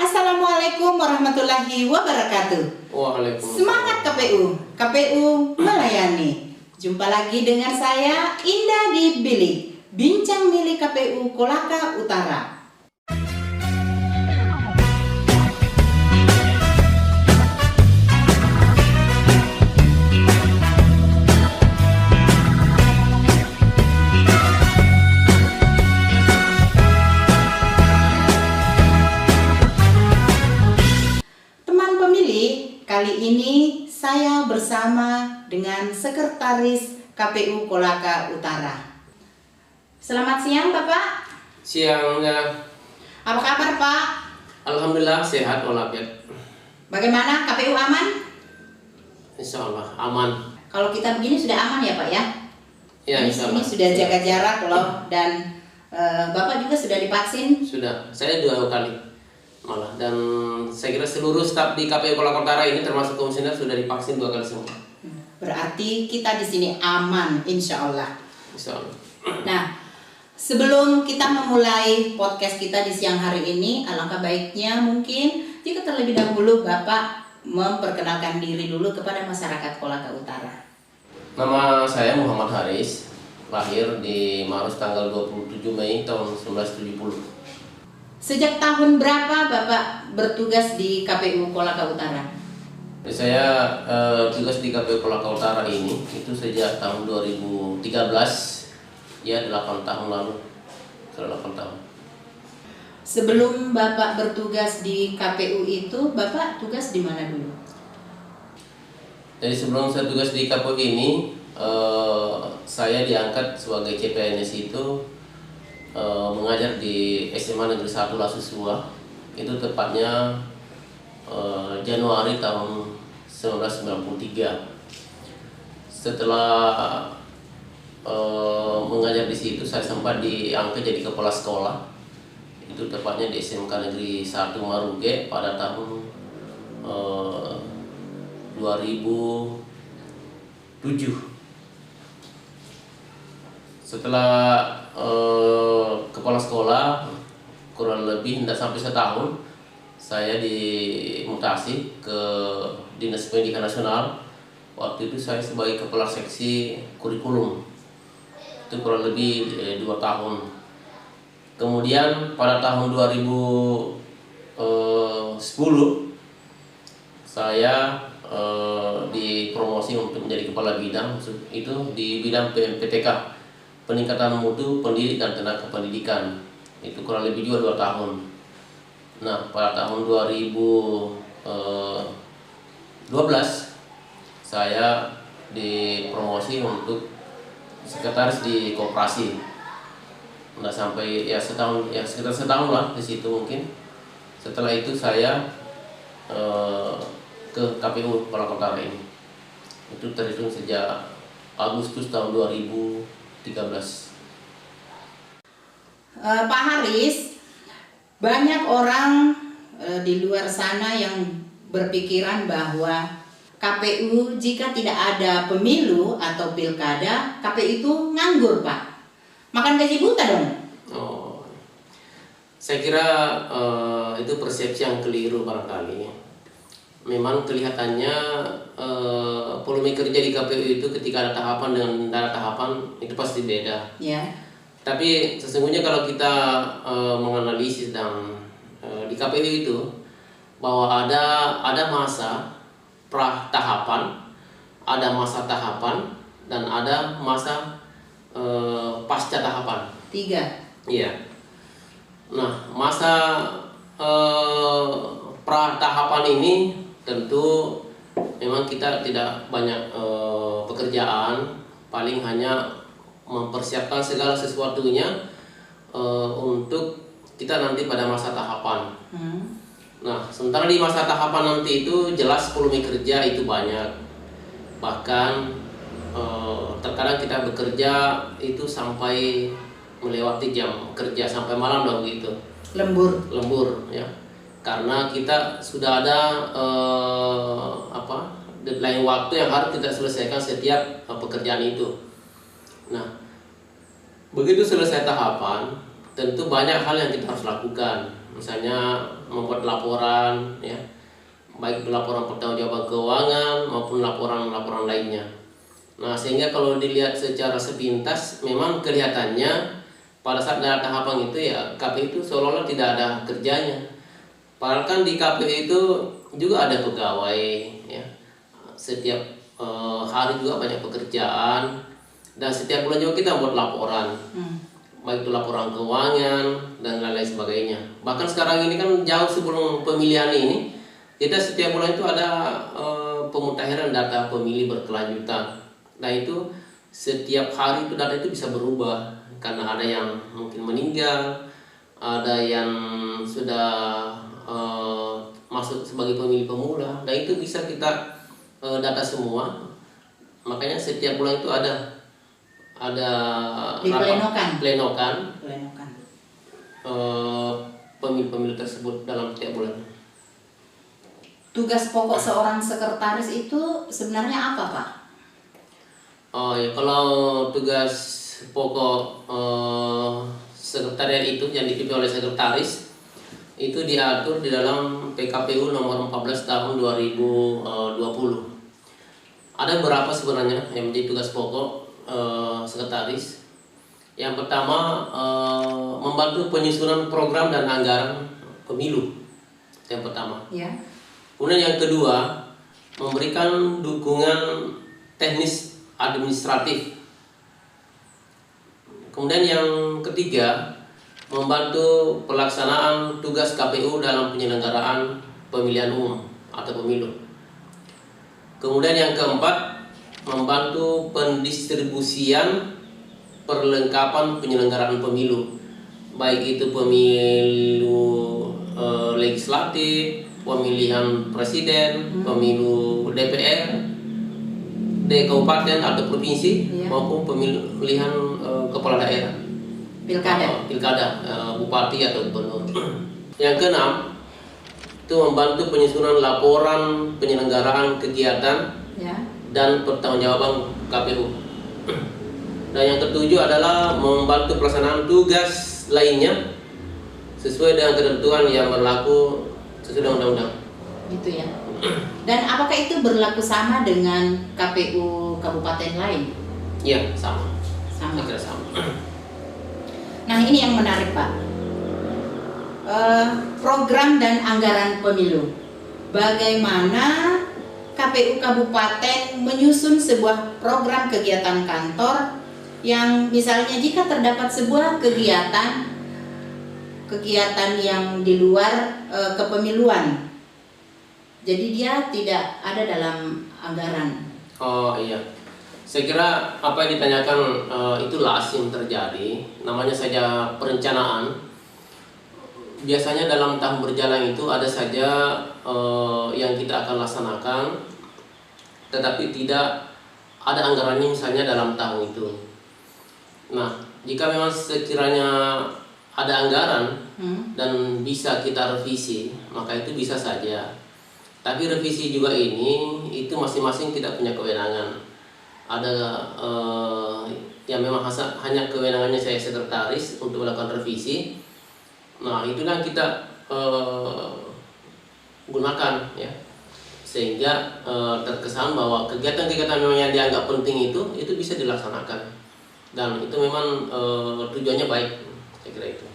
Assalamualaikum warahmatullahi wabarakatuh. Waalaikumsalam. Semangat KPU melayani. Jumpa lagi dengan saya Indah di Bilik, bincang milik KPU Kolaka Utara. Kali ini saya bersama dengan Sekretaris KPU Kolaka Utara. Selamat siang Bapak. Siang ya. Apa kabar Pak? Alhamdulillah sehat walafiat. Bagaimana KPU aman? Insya Allah aman. Kalau kita begini sudah aman ya Pak ya? Ya insya Ini Allah. sudah jaga jarak loh dan Bapak juga sudah divaksin? Sudah, saya 2 kali malah, dan saya kira seluruh staf di KPU Kolaka Utara ini termasuk komisioner sudah divaksin 2 kali semua. Berarti kita di sini aman, insya Allah. Insya Allah. Nah, sebelum kita memulai podcast kita di siang hari ini, alangkah baiknya mungkin jika terlebih dahulu Bapak memperkenalkan diri dulu kepada masyarakat Kolaka Utara. Nama saya Muhammad Haris, lahir di Maros tanggal 27 Mei tahun 1970. Sejak tahun berapa Bapak bertugas di KPU Kolaka Utara? Saya tugas di KPU Kolaka Utara ini itu sejak tahun 2013, ya 8 tahun lalu, sudah 8 tahun. Sebelum Bapak bertugas di KPU itu, Bapak tugas di mana dulu? Jadi sebelum saya tugas di KPU ini, saya diangkat sebagai CPNS itu mengajar di SMA Negeri 1 Lasusua, itu tepatnya Januari tahun 1993. Setelah mengajar di situ, saya sempat diangkat jadi kepala sekolah, itu tepatnya di SMK Negeri 1 Maruge pada tahun 2007. Setelah kepala sekolah kurang lebih tidak sampai setahun, saya dimutasi ke Dinas Pendidikan Nasional. Waktu itu saya sebagai kepala seksi kurikulum, itu kurang lebih 2 tahun. Kemudian pada tahun 2010 saya dipromosi untuk menjadi kepala bidang, itu di bidang PMPTK, peningkatan mutu pendidik dan tenaga pendidikan, itu kurang lebih juga 2 tahun. Nah, pada tahun 2012 saya dipromosi untuk sekretaris di koperasi. Nah, sampai ya setahun, ya sekitar setahun lah di situ mungkin. Setelah itu saya ke KPU Kolaka Utara ini. Itu terhitung sejak Agustus tahun 2013. Pak Haris, banyak orang di luar sana yang berpikiran bahwa KPU jika tidak ada pemilu atau pilkada, KPU itu nganggur Pak, makan gaji buta dong. Oh, saya kira itu persepsi yang keliru barangkali. Memang kelihatannya volume kerja di KPU itu ketika ada tahapan dengan tidak ada tahapan itu pasti beda. Ya. Tapi sesungguhnya kalau kita menganalisis dan di KPU itu bahwa ada masa pra tahapan, ada masa tahapan, dan ada masa pasca tahapan. 3. Iya. Nah, masa pra tahapan ini tentu memang kita tidak banyak pekerjaan, paling hanya mempersiapkan segala sesuatunya untuk kita nanti pada masa tahapan. Nah, sementara di masa tahapan nanti itu jelas volume kerja itu banyak. Bahkan terkadang kita bekerja itu sampai melewati jam kerja sampai malam dong gitu. Lembur ya. Karena kita sudah ada deadline waktu yang harus kita selesaikan setiap pekerjaan itu. Nah, begitu selesai tahapan, tentu banyak hal yang kita harus lakukan. misalnya membuat laporan, ya, baik itu laporan pertanggungjawaban keuangan maupun laporan-laporan lainnya. Nah, sehingga kalau dilihat secara sepintas, memang kelihatannya pada saat dalam tahapan itu ya KPU itu seolah-olah tidak ada kerjanya. Padahal kan di KPU itu juga ada pegawai, ya. Setiap hari juga banyak pekerjaan, dan setiap bulan juga kita buat laporan, baik itu laporan keuangan dan lain-lain sebagainya. Bahkan sekarang ini kan jauh sebelum pemilihan ini, kita setiap bulan itu ada pemutakhiran data pemilih berkelanjutan. Nah itu setiap hari itu data itu bisa berubah karena ada yang mungkin meninggal, ada yang sudah masuk sebagai pemilih pemula. Nah itu bisa kita data semua. Makanya setiap bulan itu ada plenokan pemilih-pemilih tersebut dalam setiap bulan. Tugas pokok seorang sekretaris itu sebenarnya apa, Pak? Oh ya, kalau tugas pokok sekretariat itu yang dipimpin oleh sekretaris itu diatur di dalam PKPU nomor 14 tahun 2020. Ada beberapa sebenarnya yang menjadi tugas pokok sekretaris. Yang pertama, membantu penyusunan program dan anggaran pemilu. Yang pertama. Ya. Kemudian yang kedua, memberikan dukungan teknis administratif. Kemudian yang ketiga, membantu pelaksanaan tugas KPU dalam penyelenggaraan pemilihan umum atau pemilu. Kemudian yang keempat, membantu pendistribusian perlengkapan penyelenggaraan pemilu, baik itu pemilu legislatif, pemilihan presiden, pemilu DPR, di kabupaten atau provinsi, maupun pemilihan kepala daerah, pilkada, bupati atau gubernur. Yang keenam, itu membantu penyusunan laporan penyelenggaraan kegiatan dan pertanggungjawaban KPU. Dan yang ketujuh adalah membantu pelaksanaan tugas lainnya sesuai dengan ketentuan yang berlaku sesuai dengan undang-undang. Gitu ya. Dan apakah itu berlaku sama dengan KPU kabupaten lain? Iya, sama. Sama. Saya kira sama. Nah, ini yang menarik, Pak. Program dan anggaran pemilu. Bagaimana KPU kabupaten menyusun sebuah program kegiatan kantor yang misalnya jika terdapat sebuah kegiatan yang di luar kepemiluan, jadi dia tidak ada dalam anggaran. Oh iya, saya kira apa yang ditanyakan itu lazim terjadi, namanya saja perencanaan. Biasanya dalam tahun berjalan itu ada saja yang kita akan laksanakan, tetapi tidak ada anggarannya misalnya dalam tahun itu. Nah, jika memang sekiranya ada anggaran dan bisa kita revisi, maka itu bisa saja. Tapi revisi juga ini itu masing-masing tidak punya kewenangan. Ada yang memang hanya kewenangannya saya sekretaris untuk melakukan revisi. Nah, itulah yang kita gunakan, ya, sehingga terkesan bahwa kegiatan-kegiatan yang dianggap penting itu bisa dilaksanakan, dan itu memang tujuannya baik, saya kira itu.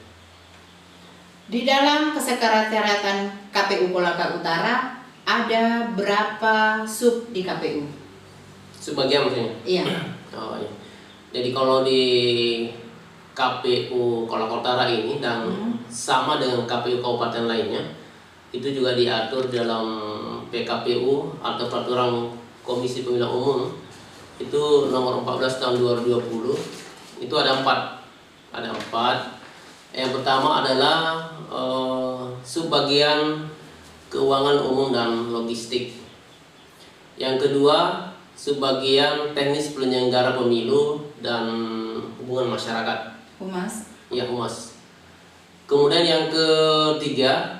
Di dalam kesekretariatan KPU Kolaka Utara ada berapa sub di KPU? Sebagian maksudnya? Iya. Oh, iya. Jadi kalau di KPU Kolaka Utara ini dan sama dengan KPU kabupaten lainnya, itu juga diatur dalam PKPU atau Peraturan Komisi Pemilihan Umum itu nomor 14 tahun 2020. Itu ada empat. Yang pertama adalah subbagian keuangan umum dan logistik. Yang kedua, subbagian teknis penyelenggara pemilu dan hubungan masyarakat. Humas. Ya, humas. Kemudian yang ketiga,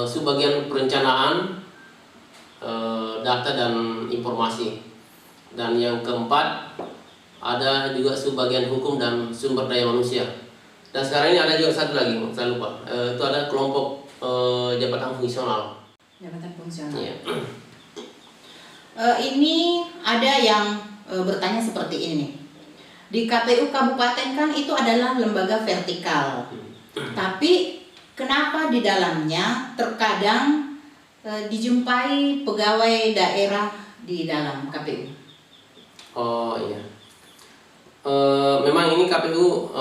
subbagian perencanaan, data dan informasi. Dan yang keempat, ada juga subbagian hukum dan sumber daya manusia. Dan sekarang ini ada juga satu lagi, saya lupa. Itu ada kelompok jabatan fungsional. Jabatan fungsional. Iya. Ini ada yang bertanya seperti ini nih. Di KPU Kabupaten kan itu adalah lembaga vertikal. Tapi kenapa di dalamnya terkadang dijumpai pegawai daerah di dalam KPU? Oh iya. Memang ini KPU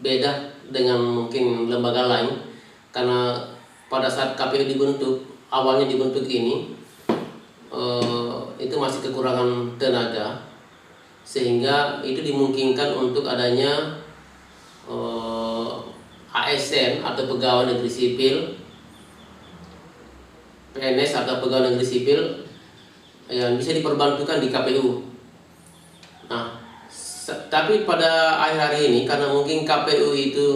beda dengan mungkin lembaga lain, karena pada saat KPU awalnya dibentuk ini itu masih kekurangan tenaga, sehingga itu dimungkinkan untuk adanya ASN atau pegawai negeri sipil, PNS atau pegawai negeri sipil yang bisa diperbantukan di KPU. Nah, tapi pada akhir hari ini karena mungkin KPU itu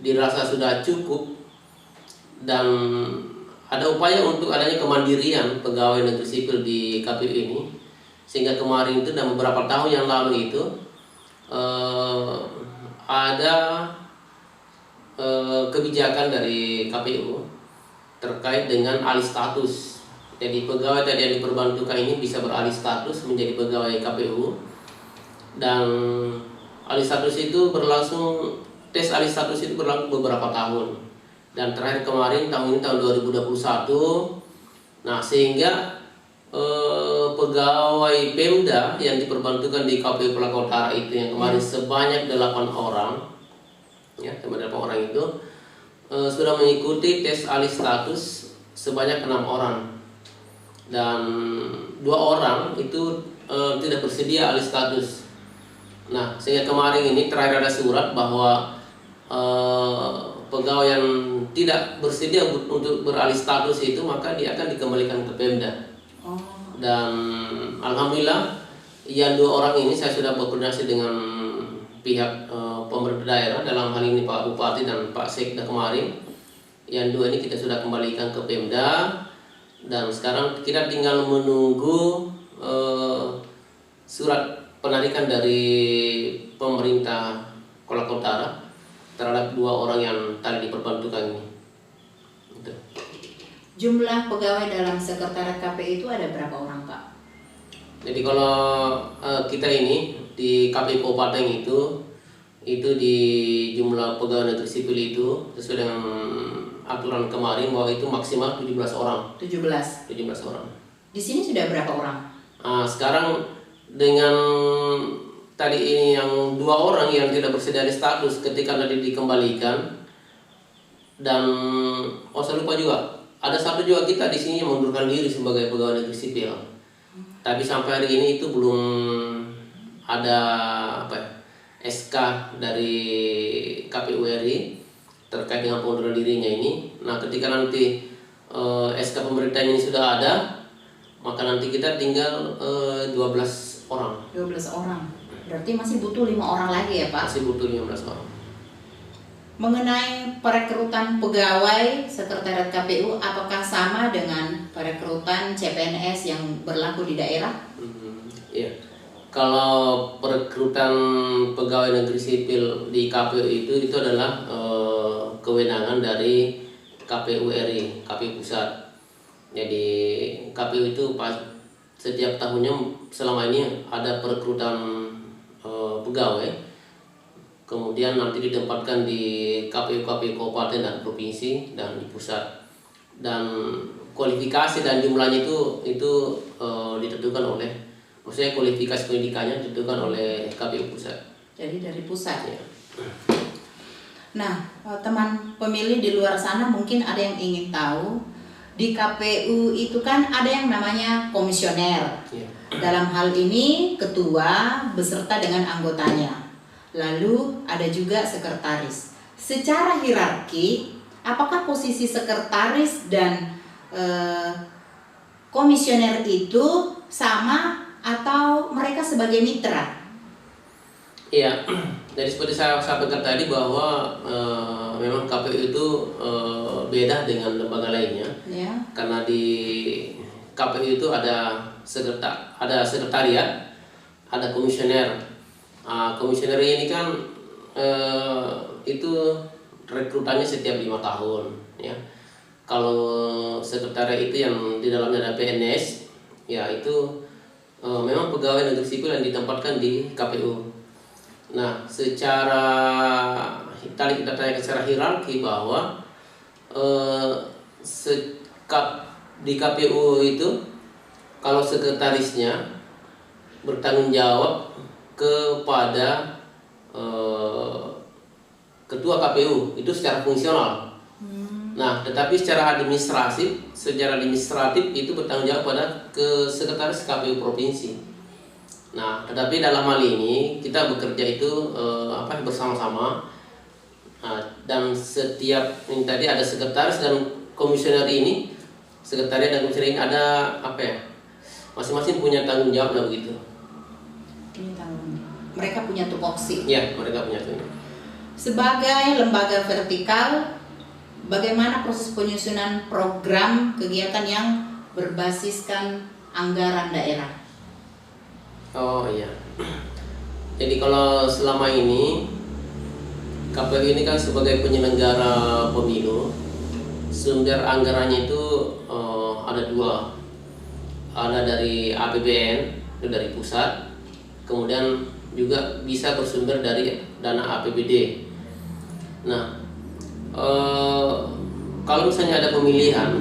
dirasa sudah cukup dan ada upaya untuk adanya kemandirian pegawai negeri sipil di KPU ini, sehingga kemarin itu dan beberapa tahun yang lalu itu ada kebijakan dari KPU terkait dengan alih status. Jadi pegawai tadi yang diperbantukan ini bisa beralih status menjadi pegawai KPU, dan alih status itu tes alih status itu berlangsung beberapa tahun, dan terakhir kemarin tahun ini tahun 2021. Nah, sehingga pegawai Pemda yang diperbantukan di KPU Pelaka Utara itu yang kemarin sebanyak 8 orang, ya, sebanyak 8 orang itu sudah mengikuti tes alih status sebanyak 6 orang, dan 2 orang itu tidak bersedia alih status. Nah, sehingga kemarin ini terakhir ada surat bahwa pegawai yang tidak bersedia untuk beralih status itu maka dia akan dikembalikan ke Pemda. Dan alhamdulillah yang 2 orang ini saya sudah berkoordinasi dengan pihak pemerintah daerah, dalam hal ini Pak Bupati dan Pak Sekda kemarin. Yang 2 ini kita sudah kembalikan ke Pemda, dan sekarang kita tinggal menunggu surat penarikan dari pemerintah Kolaka Utara terhadap 2 orang yang tadi diperbantukan ini. Gitu. Jumlah pegawai dalam sekretariat KPU itu ada berapa orang, Pak? Jadi kalau kita ini di KPU Kabupaten itu di jumlah pegawai negeri sipil itu sesuai dengan aturan kemarin bahwa itu maksimal 17 orang. 17 orang. Di sini sudah berapa orang? Sekarang dengan tadi ini yang 2 orang yang tidak bersedia di status ketika nanti dikembalikan, dan saya lupa juga ada satu juga kita di sini yang mengundurkan diri sebagai pegawai negeri sipil. Tapi sampai hari ini itu belum ada SK dari KPU RI terkait dengan pengunduran dirinya ini. Nah, ketika nanti SK pemerintah ini sudah ada, maka nanti kita tinggal 12 orang. 12 orang. Berarti masih butuh 5 orang lagi ya, Pak? Masih butuh 15 orang. Mengenai perekrutan pegawai sekretariat KPU, apakah sama dengan perekrutan CPNS yang berlaku di daerah? Iya. Kalau perekrutan pegawai negeri sipil di KPU itu adalah kewenangan dari KPU RI, KPU Pusat. Jadi KPU itu setiap tahunnya selama ini ada perekrutan pegawai, kemudian nanti ditempatkan di KPU-KPU kabupaten dan provinsi dan di pusat, dan kualifikasi dan jumlahnya itu ditentukan oleh, maksudnya kualifikasi pendidikannya ditentukan oleh KPU pusat. Jadi dari pusat ya. Nah, teman pemilih di luar sana mungkin ada yang ingin tahu, di KPU itu kan ada yang namanya komisioner. Ya. Dalam hal ini ketua beserta dengan anggotanya. Lalu ada juga sekretaris. Secara hierarki, apakah posisi sekretaris dan komisioner itu sama atau mereka sebagai mitra? Iya, jadi seperti saya sampaikan tadi bahwa memang KPU itu beda dengan lembaga lainnya. Ya. Karena di KPU itu ada sekretariat, ada komisioner. Komisioner ini kan itu rekrutannya setiap 5 tahun ya. Kalau sekretariat itu yang di dalamnya ada PNS ya, itu memang pegawai negeri sipil yang ditempatkan di KPU. Nah, tadi kita tanya secara hierarki bahwa di KPU itu kalau sekretarisnya bertanggung jawab kepada ketua KPU itu secara fungsional. Nah, tetapi secara administratif itu bertanggung jawab pada sekretaris KPU provinsi. Nah, tetapi dalam hal ini kita bekerja itu bersama-sama. Nah, dan setiap ini tadi ada sekretaris dan komisioner ini, sekretariat dan komisioner ini ada masing-masing punya tanggung jawab lah begitu. Mereka punya tupoksi. Ya, mereka punya tanggung. Sebagai lembaga vertikal, bagaimana proses penyusunan program kegiatan yang berbasiskan anggaran daerah? Oh iya. Jadi kalau selama ini KPU ini kan sebagai penyelenggara pemilu, sumber anggarannya itu ada 2. Ada dari APBN, itu dari pusat, kemudian juga bisa bersumber dari dana APBD. Nah, kalau misalnya ada pemilihan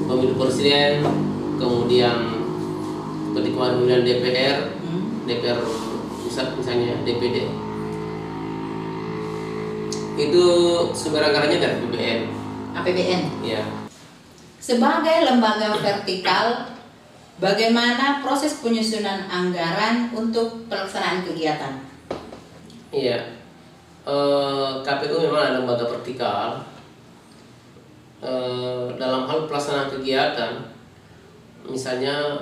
pemilu presiden, kemudian seperti kemarin pemilihan DPR pusat misalnya DPD, itu sumber anggarannya dari APBN. Ya. Sebagai lembaga vertikal, bagaimana proses penyusunan anggaran untuk pelaksanaan kegiatan? Iya. KPU memang adalah lembaga vertikal. Dalam hal pelaksanaan kegiatan, misalnya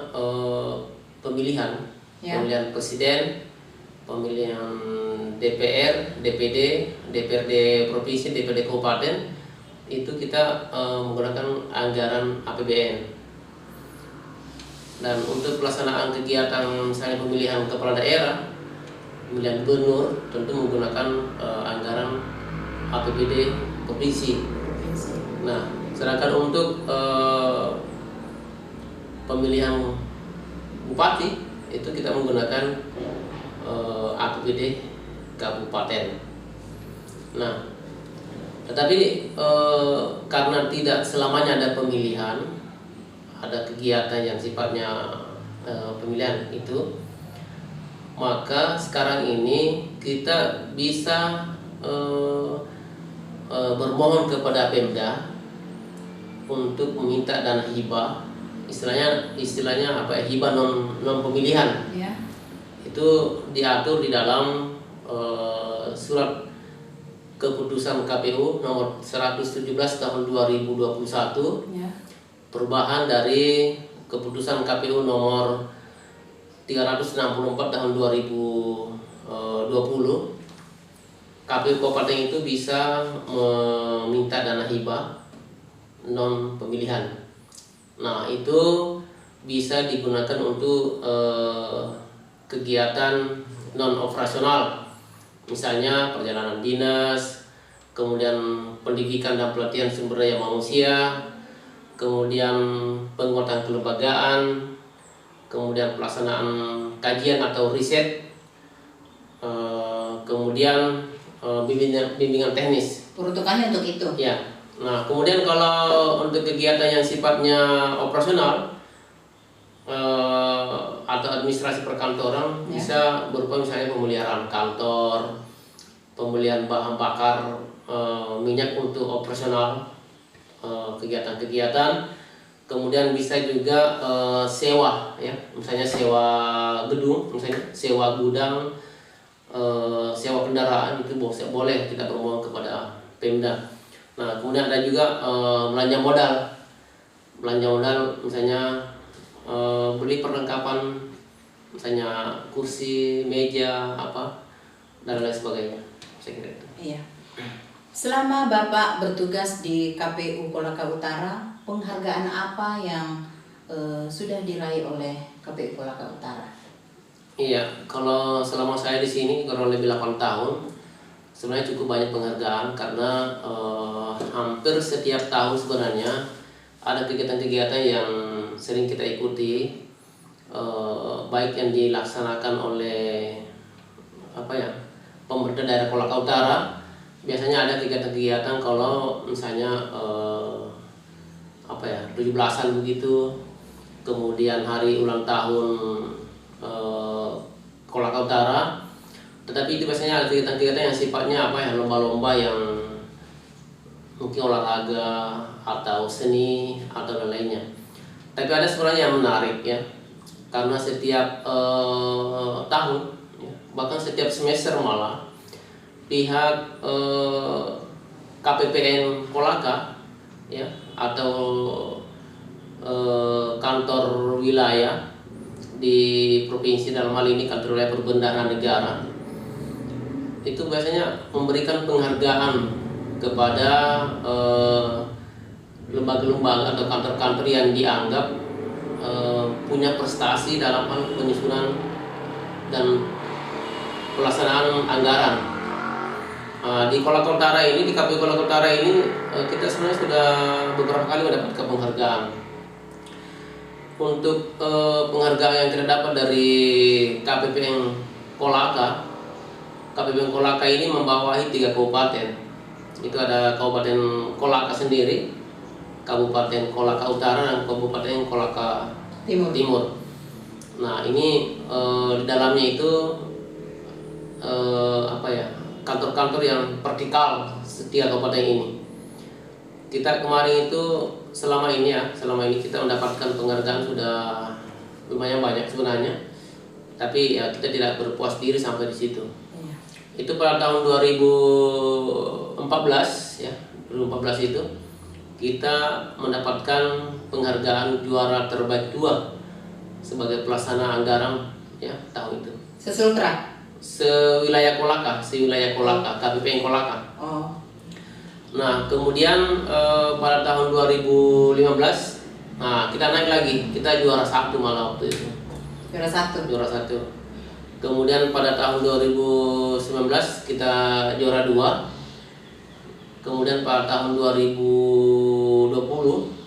pemilihan presiden, pemilihan DPR, DPD, DPRD provinsi, DPRD kabupaten, itu kita menggunakan anggaran APBN. Dan untuk pelaksanaan kegiatan misalnya pemilihan kepala daerah, pemilihan gubernur, tentu menggunakan anggaran APBD provinsi. Nah, sedangkan untuk pemilihan bupati itu kita menggunakan APBD kabupaten. Nah, tetapi karena tidak selamanya ada pemilihan, ada kegiatan yang sifatnya pemilihan itu, maka sekarang ini kita bisa bermohon kepada Pemda untuk meminta dana hibah, istilahnya hibah non pemilihan. Ya. Itu diatur di dalam surat keputusan KPU nomor 117 tahun 2021, ya. Perubahan dari keputusan KPU nomor 364 tahun 2020. KPU kabupaten itu bisa meminta dana hibah non pemilihan. Nah, itu bisa digunakan untuk kegiatan non operasional, misalnya perjalanan dinas, kemudian pendidikan dan pelatihan sumber daya manusia, kemudian penguatan kelembagaan, kemudian pelaksanaan kajian atau riset, kemudian bimbingan teknis. Peruntukannya untuk itu? Ya. Nah, kemudian kalau untuk kegiatan yang sifatnya operasional atau administrasi perkantoran, ya, bisa berupa misalnya pemeliharaan kantor, pembelian bahan bakar minyak untuk operasional kegiatan-kegiatan, kemudian bisa juga sewa, ya, misalnya sewa gedung, misalnya sewa gudang, sewa kendaraan, itu boleh kita bermohon kepada Pemda. Nah, kemudian ada juga belanja modal misalnya beli perlengkapan misalnya kursi, meja, dan lain sebagainya. Saya kira itu. Iya. Selama Bapak bertugas di KPU Kolaka Utara, penghargaan apa yang sudah diraih oleh KPU Kolaka Utara? Iya, kalau selama saya di sini kurang lebih 8 tahun, sebenarnya cukup banyak penghargaan karena hampir setiap tahun sebenarnya ada kegiatan-kegiatan yang sering kita ikuti, baik yang dilaksanakan oleh pemerintah daerah Kolaka Utara. Biasanya ada kegiatan-kegiatan kalau misalnya 17-an begitu, kemudian hari ulang tahun Kolaka Utara. Tetapi itu biasanya ada kegiatan-kegiatan yang sifatnya lomba-lomba yang mungkin olahraga atau seni atau lainnya. Tapi ada sebenarnya yang menarik ya, karena setiap tahun ya, bahkan setiap semester malah pihak KPPN Kolaka ya, atau kantor wilayah di provinsi, dalam hal ini kantor wilayah Perbendaharaan Negara, itu biasanya memberikan penghargaan kepada lembaga-lembaga atau kantor-kantor yang dianggap punya prestasi dalam hal penyusunan dan pelaksanaan anggaran. Di Kolaka Utara ini, di KPU Kolaka Utara ini, kita sebenarnya sudah beberapa kali mendapatkan penghargaan. Untuk penghargaan yang kita dapat dari KPPN Kolaka, KPPN Kolaka ini membawahi 3 kabupaten. Itu ada Kabupaten Kolaka sendiri, Kabupaten Kolaka Utara, dan Kabupaten Kolaka Timur. Nah, ini di dalamnya itu kantor-kantor yang vertikal setiap kabupaten ini. Kita kemarin itu selama ini kita mendapatkan penghargaan sudah lumayan banyak sebenarnya. Tapi ya kita tidak berpuas diri sampai di situ. Iya. Itu pada tahun 2014 ya, 2014 itu kita mendapatkan penghargaan juara terbaik 2 sebagai pelaksana anggaran ya tahun itu. Sesultra? Sewilayah Kolaka, KPPN Kolaka. Oh. Nah, kemudian pada tahun 2015, kita naik lagi, kita juara 1 malah waktu itu. Juara 1. Kemudian pada tahun 2019 kita juara 2. Kemudian pada tahun 2020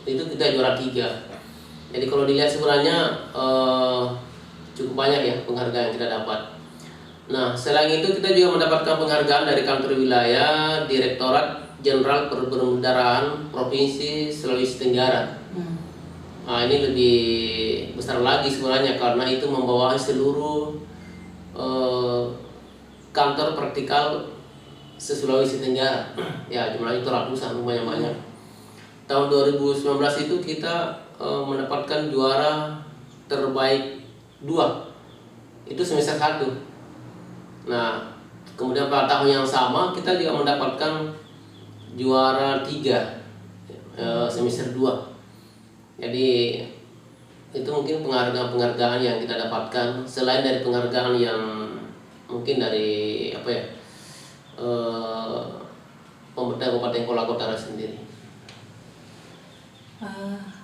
itu kita juara 3. Jadi kalau dilihat sebenarnya cukup banyak ya penghargaan yang kita dapat. Nah, selain itu kita juga mendapatkan penghargaan dari kantor wilayah Direktorat Jenderal Perbendaharaan Provinsi Sulawesi Tenggara. Nah, ini lebih besar lagi sebenarnya karena itu membawahi seluruh kantor vertikal se-Sulawesi Tenggara. Ya, jumlahnya itu ratusan, lumayan banyak. Tahun 2019 itu kita mendapatkan juara terbaik 2. Itu semester 1. Nah, kemudian pada tahun yang sama kita juga mendapatkan juara 3 semester 2. Jadi itu mungkin penghargaan-penghargaan yang kita dapatkan selain dari penghargaan yang mungkin dari pemerintah Kabupaten Kolaka Utara sendiri.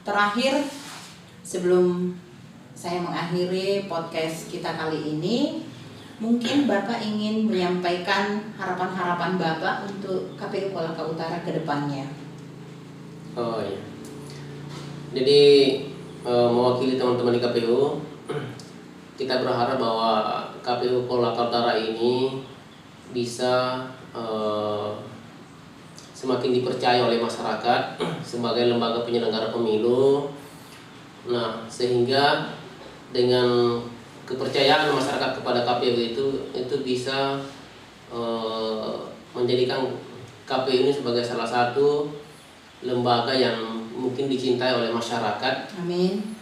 Terakhir, sebelum saya mengakhiri podcast kita kali ini, mungkin Bapak ingin menyampaikan harapan-harapan Bapak untuk KPU Kolaka Utara ke depannya. Oh iya. Jadi mewakili teman-teman di KPU, kita berharap bahwa KPU Kolaka Utara ini bisa semakin dipercaya oleh masyarakat sebagai lembaga penyelenggara pemilu. Nah, sehingga dengan kepercayaan masyarakat kepada KPU itu bisa menjadikan KPU ini sebagai salah satu lembaga yang mungkin dicintai oleh masyarakat. Amin.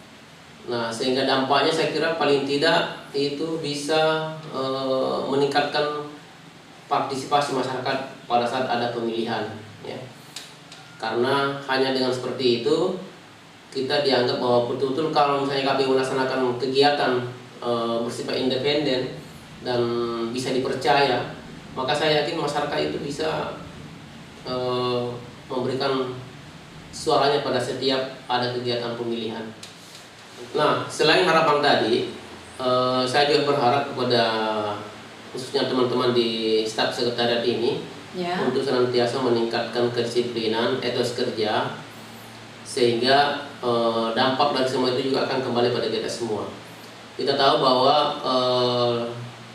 Nah, sehingga dampaknya saya kira paling tidak itu bisa meningkatkan partisipasi masyarakat pada saat ada pemilihan ya. Karena hanya dengan seperti itu kita dianggap bahwa betul-betul kalau misalnya KPU melaksanakan kegiatan bersifat independen dan bisa dipercaya, maka saya yakin masyarakat itu bisa memberikan suaranya pada setiap ada kegiatan pemilihan. Nah, selain harapan tadi, saya juga berharap kepada khususnya teman-teman di staf sekretariat ini Ya. untuk senantiasa meningkatkan kedisiplinan, etos kerja, sehingga dampak dari semua itu juga akan kembali pada kita semua. Kita tahu bahwa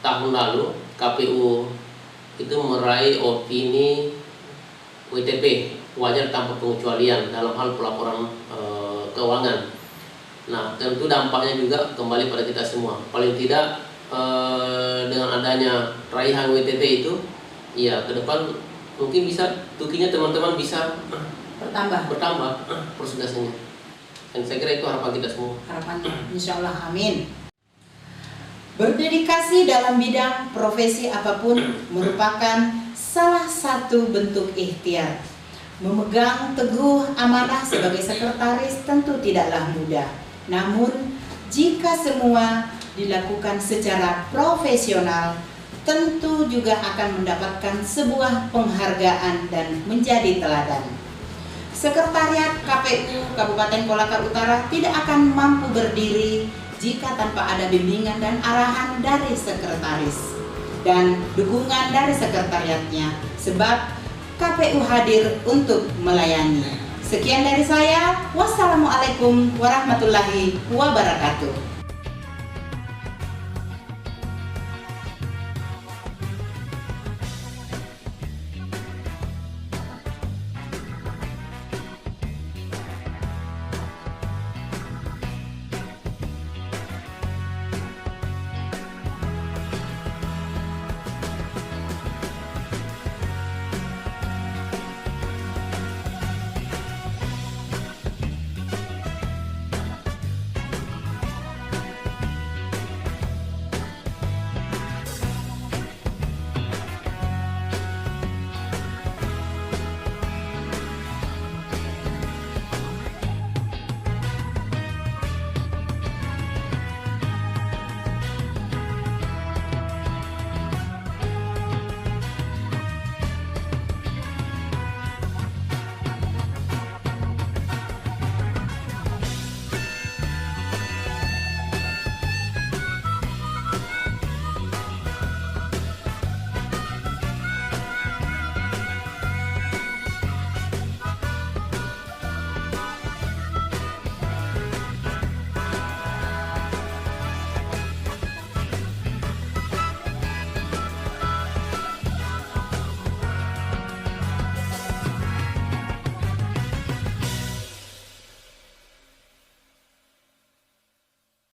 tahun lalu KPU itu meraih opini WTP, wajar tanpa pengecualian, dalam hal pelaporan keuangan. Nah, tentu dampaknya juga kembali pada kita semua. Paling tidak dengan adanya raihan WTP itu, ya ke depan mungkin bisa tukinya teman-teman bisa bertambah persentasenya. Dan saya kira itu harapan kita semua. Harapannya, insya Allah, amin. Berdedikasi dalam bidang profesi apapun merupakan salah satu bentuk ikhtiar. Memegang teguh amanah sebagai sekretaris tentu tidaklah mudah. Namun, jika semua dilakukan secara profesional, tentu juga akan mendapatkan sebuah penghargaan dan menjadi teladan. Sekretariat KPU Kabupaten Kolaka Utara tidak akan mampu berdiri jika tanpa ada bimbingan dan arahan dari sekretaris dan dukungan dari sekretariatnya, sebab KPU hadir untuk melayani. Sekian dari saya. Wassalamualaikum warahmatullahi wabarakatuh.